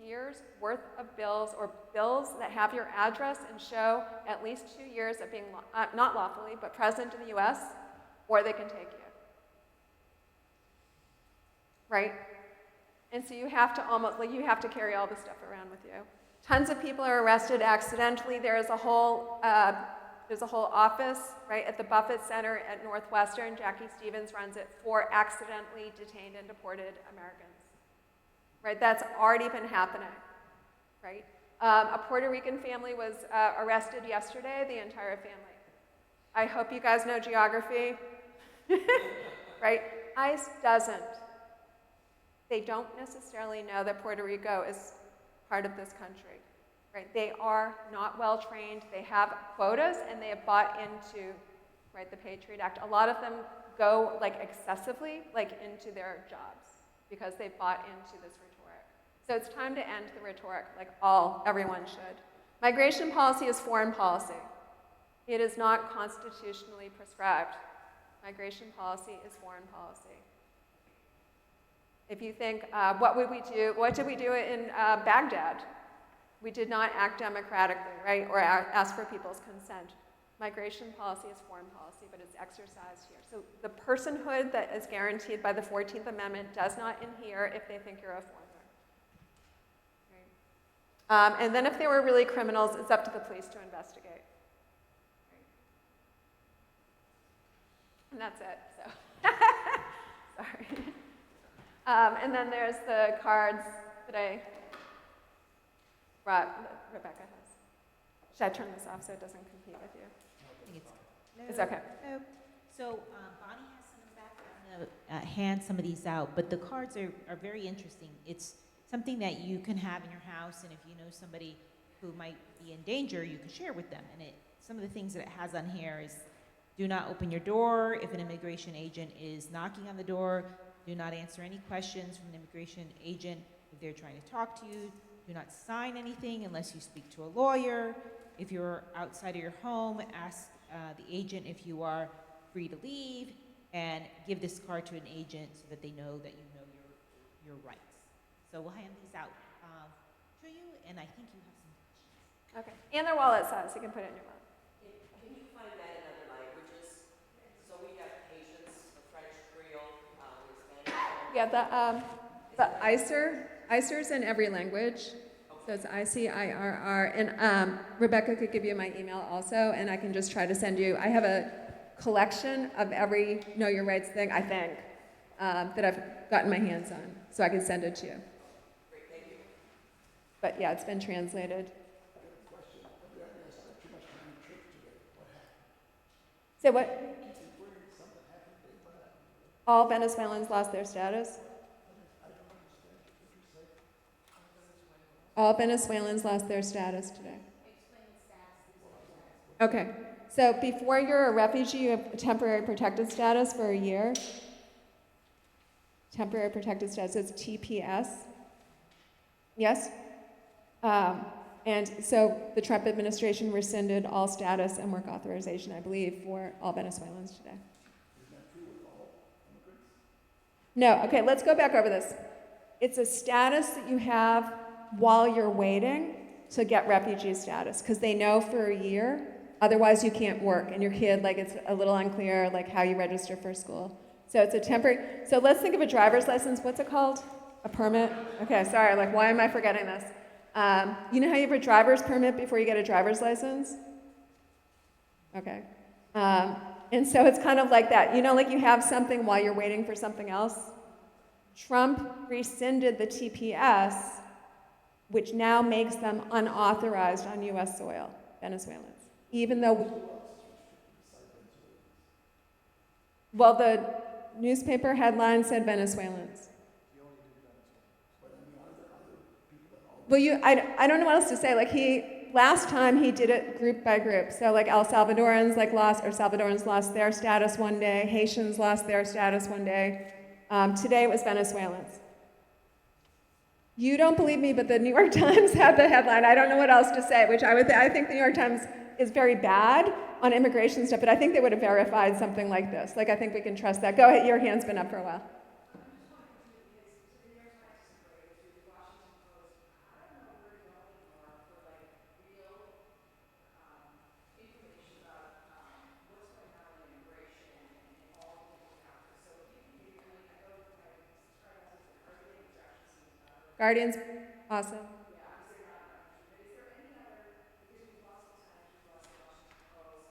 C: years worth of bills, or bills that have your address and show at least 2 years of being not lawfully, but present in the US, or they can take you. Right? And so you have to you have to carry all this stuff around with you. Tons of people are arrested accidentally. There's a whole office, right, at the Buffett Center at Northwestern. Jackie Stevens runs it for accidentally detained and deported Americans. Right, that's already been happening, right? A Puerto Rican family was arrested yesterday, the entire family. I hope you guys know geography, right? ICE doesn't. They don't necessarily know that Puerto Rico is part of this country, right? They are not well trained. They have quotas, and they have bought into, right, the Patriot Act. A lot of them go like excessively, like into their jobs because they've bought into this rhetoric. So it's time to end the rhetoric, like everyone should. Migration policy is foreign policy. It is not constitutionally prescribed. Migration policy is foreign policy. If you think, what did we do in Baghdad? We did not act democratically, right, or ask for people's consent. Migration policy is foreign policy, but it's exercised here. So the personhood that is guaranteed by the 14th Amendment does not adhere if they think you're a foreigner. Right? And then if they were really criminals, it's up to the police to investigate. Right? And that's it, so. Sorry. And then there's the cards that I brought, that Rebecca has. Should I turn this off so it doesn't compete with you?
B: I think
C: It's okay.
B: No. So Bonnie has some in the back. I'm going to hand some of these out, but the cards are very interesting. It's something that you can have in your house, and if you know somebody who might be in danger, you can share with them. And some of the things that it has on here is, do not open your door if an immigration agent is knocking on the door. Do not answer any questions from an immigration agent if they're trying to talk to you. Do not sign anything unless you speak to a lawyer. If you're outside of your home, ask the agent if you are free to leave, and give this card to an agent so that they know that you know your rights. So we'll hand these out to you, and I think you have some questions.
C: Okay. And they're wallet size, so you can put it in your wallet.
D: Can you find that in other languages? So we have Haitians, French, Creole, Spanish.
C: Yeah, the ICER's in every language. So it's ICIRR. And Rebecca could give you my email also, and I can just try to send you. I have a collection of every Know Your Rights thing, I think, that I've gotten my hands on. So I can send it to you.
D: Great, thank you.
C: But yeah, it's been translated. Say what? All Venezuelans lost their status? All Venezuelans lost their status today. Okay, so before you're a refugee, you have temporary protected status for a year. Temporary protected status is TPS. Yes? And so the Trump administration rescinded all status and work authorization, I believe, for all Venezuelans today.
E: Isn't that true with all immigrants?
C: No, okay, let's go back over this. It's a status that you have while you're waiting to get refugee status, because they know for a year, otherwise you can't work, and your kid, like, it's a little unclear, like, how you register for school. So it's a temporary, so let's think of a driver's license. What's it called? A permit? Okay, sorry, like, why am I forgetting this? You know how you have a driver's permit before you get a driver's license? Okay. And so it's kind of like that. You know, like you have something while you're waiting for something else? Trump rescinded the TPS, which now makes them unauthorized on U.S. soil, Venezuelans. Even though, well, the newspaper headline said Venezuelans. Well, I don't know what else to say. Like last time he did it group by group. So like Salvadorans lost their status one day, Haitians lost their status one day. Today it was Venezuelans. You don't believe me, but the New York Times had the headline. I don't know what else to say, which I think the New York Times is very bad on immigration stuff, but I think they would have verified something like this. Like, I think we can trust that. Go ahead, your hand's been up for a while. Guardians, awesome.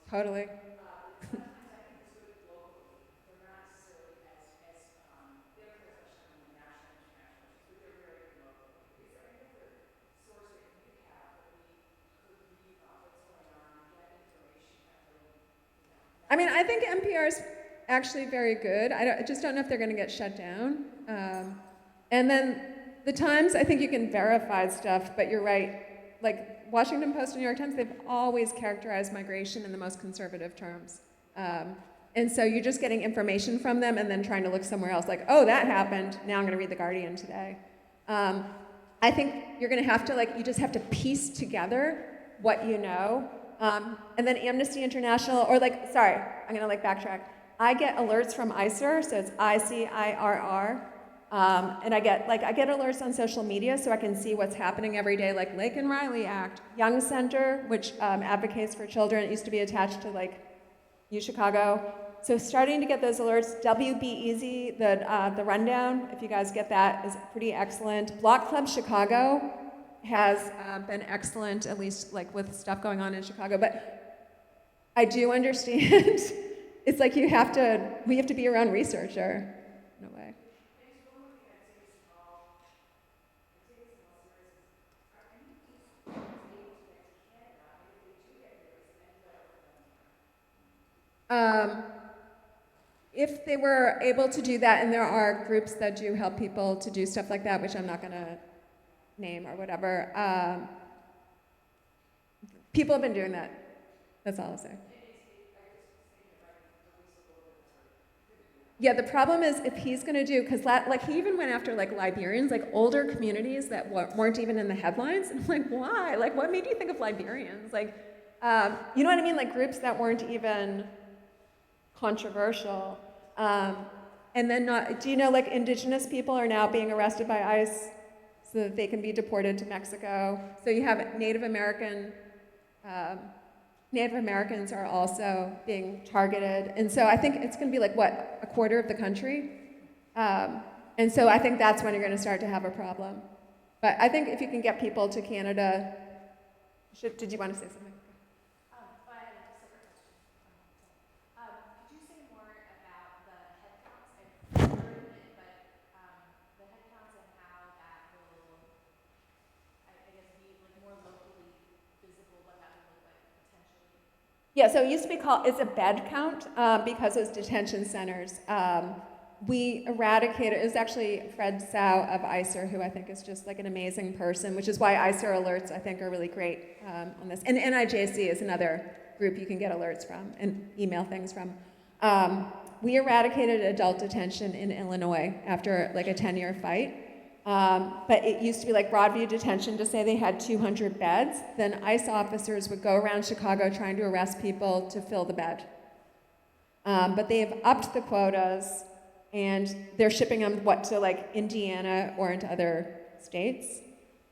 C: Totally. I mean, I think NPR is actually very good. I just don't know if they're going to get shut down. And then the Times, I think you can verify stuff, but you're right. Like Washington Post and New York Times, they've always characterized migration in the most conservative terms. And so you're just getting information from them and then trying to look somewhere else. Like, oh, that happened. Now I'm going to read The Guardian today. I think you're going to have to, you just have to piece together what you know. And then Amnesty International, or I'm going to backtrack. I get alerts from ICIR, so it's ICIRR. And I get alerts on social media so I can see what's happening every day, like Lake and Riley Act, Young Center, which advocates for children. It used to be attached to U Chicago. So starting to get those alerts. WB Easy, the rundown, if you guys get that, is pretty excellent. Block Club Chicago has been excellent, at least with stuff going on in Chicago. But I do understand it's we have to be your own researcher in a way. If they were able to do that, and there are groups that do help people to do stuff like that, which I'm not going to name or whatever, people have been doing that. That's all I'll say. Yeah, the problem is if he's going to do, because he even went after Liberians, older communities that weren't even in the headlines. And I'm like, why? What made you think of Liberians? You know what I mean? Groups that weren't even controversial. And then do you know indigenous people are now being arrested by ICE so that they can be deported to Mexico? So you have Native Americans are also being targeted. And so I think it's going to be a quarter of the country? And so I think that's when you're going to start to have a problem. But I think if you can get people to Canada, did you want to say something?
F: I had a separate question. Could you say more about the head counts? I've heard of it, but the head counts and how that will, I guess, be more locally visible, what that will look like potentially.
C: Yeah, so it used to be it's a bed count because it was detention centers. We eradicated, it was actually Fred Sau of ICIR, who I think is just an amazing person, which is why ICIR alerts, I think, are really great on this. And NIJC is another group you can get alerts from and email things from. We eradicated adult detention in Illinois after a 10-year fight. But it used to be Broadview Detention to say they had 200 beds. Then ICE officers would go around Chicago trying to arrest people to fill the bed. But they have upped the quotas, and they're shipping them, to Indiana or into other states.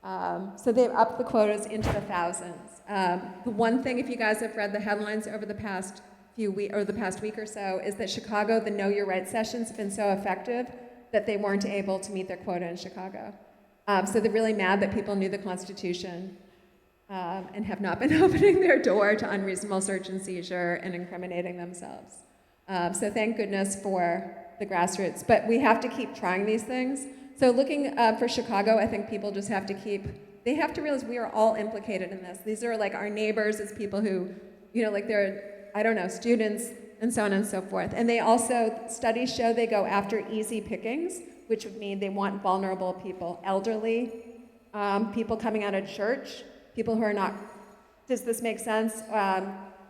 C: So they've upped the quotas into the thousands. The one thing, if you guys have read the headlines over the past week or so, is that Chicago, the Know Your Rights sessions have been so effective that they weren't able to meet their quota in Chicago. So they're really mad that people knew the Constitution and have not been opening their door to unreasonable search and seizure and incriminating themselves. So thank goodness for the grassroots. But we have to keep trying these things. So looking for Chicago, I think people just have to realize we are all implicated in this. These are our neighbors as people who, they're, students, and so on and so forth. And they also, studies show they go after easy pickings, which would mean they want vulnerable people, elderly, people coming out of church, people who are not Does this make sense?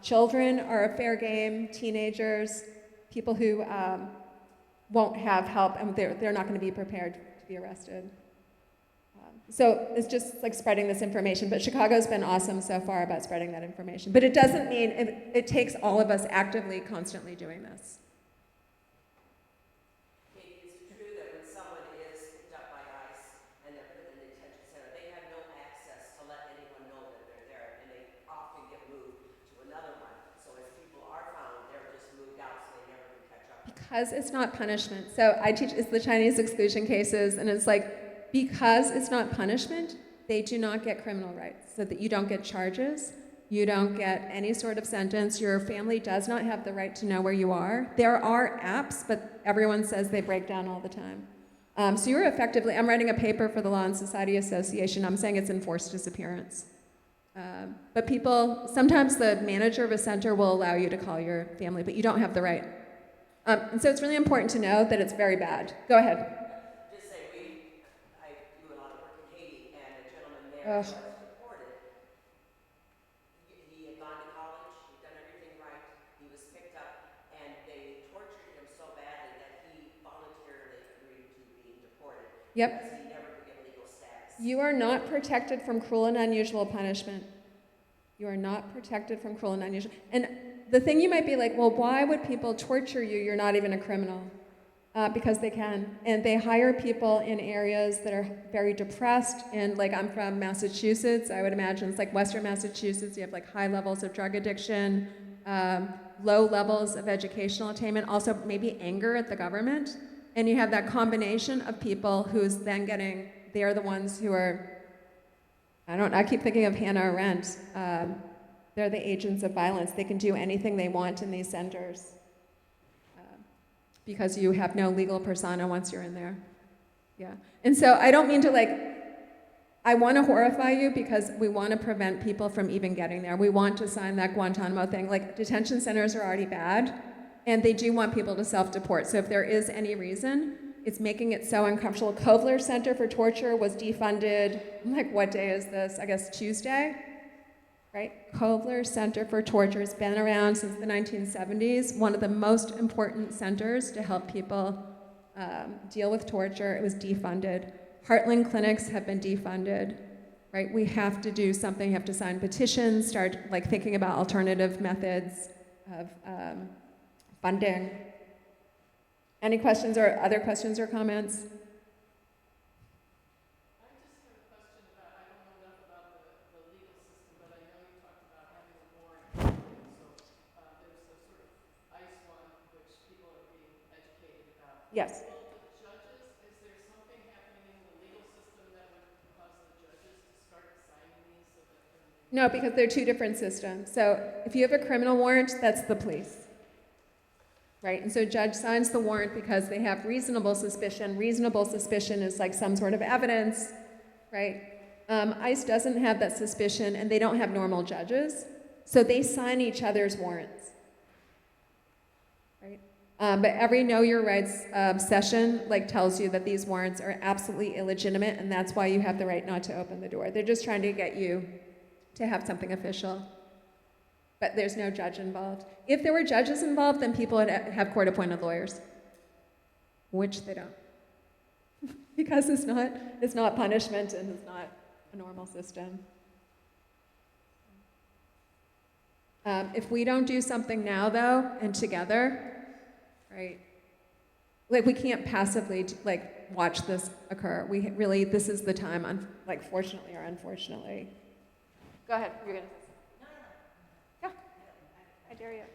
C: Children are a fair game, teenagers, people who won't have help, and they're not going to be prepared to be arrested. So it's just like spreading this information, but Chicago's been awesome so far about spreading that information. But it doesn't mean, it takes all of us actively, constantly doing this.
D: Katie, is it true that when someone is picked up by ICE and they're put in the detention center, they have no access to let anyone know that they're there, and they often get moved to another one? So as people are found, they're just moved out so they never can catch up.
C: Because it's not punishment. So I teach, it's the Chinese exclusion cases, and it's like, because it's not punishment, they do not get criminal rights. So that you don't get charges, you don't get any sort of sentence, your family does not have the right to know where you are. There are apps, but everyone says they break down all the time. So you're effectively, I'm writing a paper for the Law and Society Association, I'm saying it's enforced disappearance. But people, sometimes the manager of a center will allow you to call your family, but you don't have the right. And so it's really important to know that it's very bad. Go ahead.
D: Just say I do a lot of work in Katy, and a gentleman there
C: Ugh.
D: was deported. He had gone to college, he'd done everything right, he was picked up, and they tortured him so badly that he voluntarily agreed to being deported.
C: Yep.
D: Because he never could get legal status.
C: You are not protected from cruel and unusual punishment. You are not protected from cruel and unusual. And the thing you might be like, well, why would people torture you? You're not even a criminal. Because they can. And they hire people in areas that are very depressed. And like, I'm from Massachusetts. I would imagine it's like Western Massachusetts. You have like high levels of drug addiction, low levels of educational attainment, also maybe anger at the government. And you have that combination of people who's then getting, they're the ones who are, I keep thinking of Hannah Arendt. They're the agents of violence. They can do anything they want in these centers because you have no legal persona once you're in there. Yeah. And so I don't mean to I want to horrify you because we want to prevent people from even getting there. We want to sign that Guantanamo thing. Like, detention centers are already bad, and they do want people to self-deport. So if there is any reason, it's making it so uncomfortable. Kovler Center for Torture was defunded, I'm like, what day is this? I guess Tuesday, right? Kovler Center for Torture has been around since the 1970s, one of the most important centers to help people deal with torture. It was defunded. Heartland clinics have been defunded, right? We have to do something. You have to sign petitions, start thinking about alternative methods of funding. Any questions or other questions or comments?
G: I just have a question about, I don't know enough about the legal system, but I know you talked about having a warrant. So there's the sort of ICE one, which people are being educated about.
C: Yes.
G: Well, the judges, is there something happening in the legal system that would cause the judges to start signing these so that they're...
C: No, because they're two different systems. So if you have a criminal warrant, that's the police. Right? And so judge signs the warrant because they have reasonable suspicion. Reasonable suspicion is like some sort of evidence, right? ICE doesn't have that suspicion, and they don't have normal judges, so they sign each other's warrants, right? But every Know Your Rights session tells you that these warrants are absolutely illegitimate, and that's why you have the right not to open the door. They're just trying to get you to have something official. But there's no judge involved. If there were judges involved, then people would have court-appointed lawyers, which they don't, because it's not punishment and it's not a normal system. If we don't do something now, though, and together, right? We can't passively watch this occur. We really, this is the time, fortunately or unfortunately. Go ahead. You're gonna. I dare you.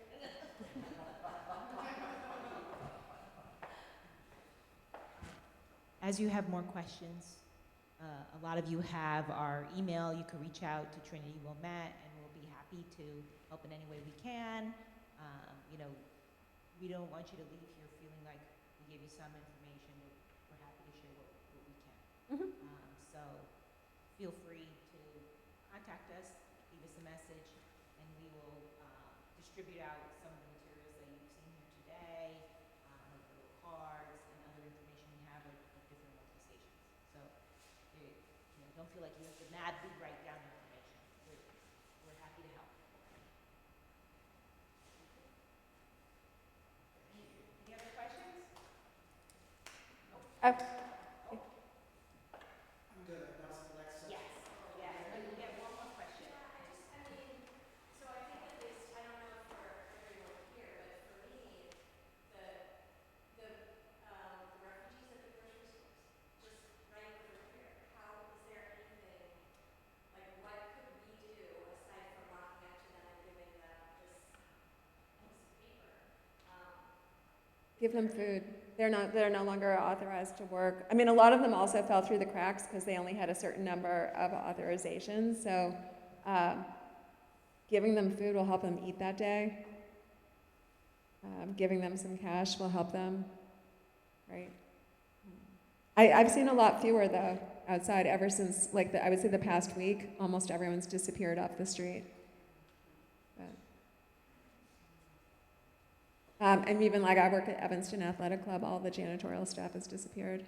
B: As you have more questions, a lot of you have our email. You can reach out to Trinity Wilmette, and we'll be happy to help in any way we can. We don't want you to leave here feeling like we gave you some information. We're happy to share what we can.
C: Mm-hmm.
B: So feel free to contact us, leave us a message, and we will distribute out some of the materials that you've seen here today, like the little cards and other information we have of different organizations. So don't feel like you have to madly write down information. We're happy
C: Give them food. They're no longer authorized to work. I mean, a lot of them also fell through the cracks because they only had a certain number of authorizations. So giving them food will help them eat that day. Giving them some cash will help them, right? I've seen a lot fewer though outside ever since, like, I would say the past week. Almost everyone's disappeared off the street. And even like I work at Evanston Athletic Club, all the janitorial staff has disappeared.